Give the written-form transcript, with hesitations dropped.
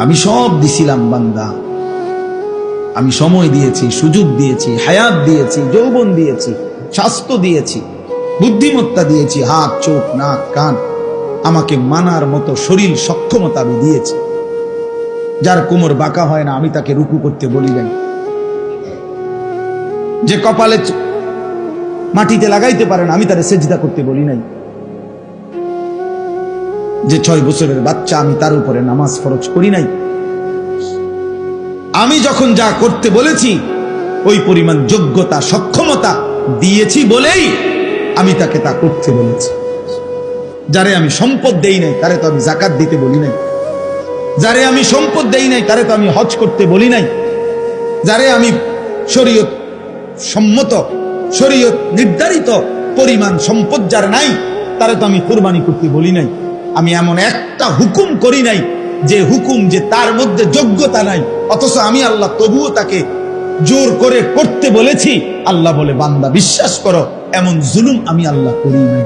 আমি সব দিছিলাম বান্দা, আমি সময় দিয়েছি, সুযোগ দিয়েছি, হায়াত দিয়েছি, যৌবন দিয়েছি, স্বাস্থ্য দিয়েছি, বুদ্ধিমত্তা দিয়েছি, হাত, চোখ, নাক, কান, আমাকে মানার মতো শরীর সক্ষমতা আমি দিয়েছি। যার কোমর বাঁকা হয় না আমি তাকে রুকু করতে বলি নাই, যে কপালে মাটিতে লাগাইতে পারে না আমি তারে সেজদা করতে বলি নাই, যে 6 বছরের বাচ্চা আমি তার উপরে নামাজ ফরজ করি নাই। আমি যখন যা করতে বলেছি ওই পরিমাণ যোগ্যতা সক্ষমতা দিয়েছি বলেই আমি তাকে তা করতে বলেছি। যারে আমি সম্পদ দেই নাই তারে তো আমি যাকাত দিতে বলি নাই, যারে আমি সম্পদ দেই নাই তারে তো আমি হজ করতে বলি নাই, যারে আমি শরীয়ত সম্মত শরীয়ত নির্ধারিত পরিমাণ সম্পদ যার নাই তারে তো আমি কুরবানি করতে বলি নাই। আমি এমন একটা হুকুম করি নাই যে হুকুম যে তার মধ্যে যোগ্যতা নাই, অথচ আমি আল্লাহ তবুও তাকে জোর করে করতে বলেছি। আল্লাহ বলে, বান্দা বিশ্বাস করো, এমন জুলুম আমি আল্লাহ করি নাই।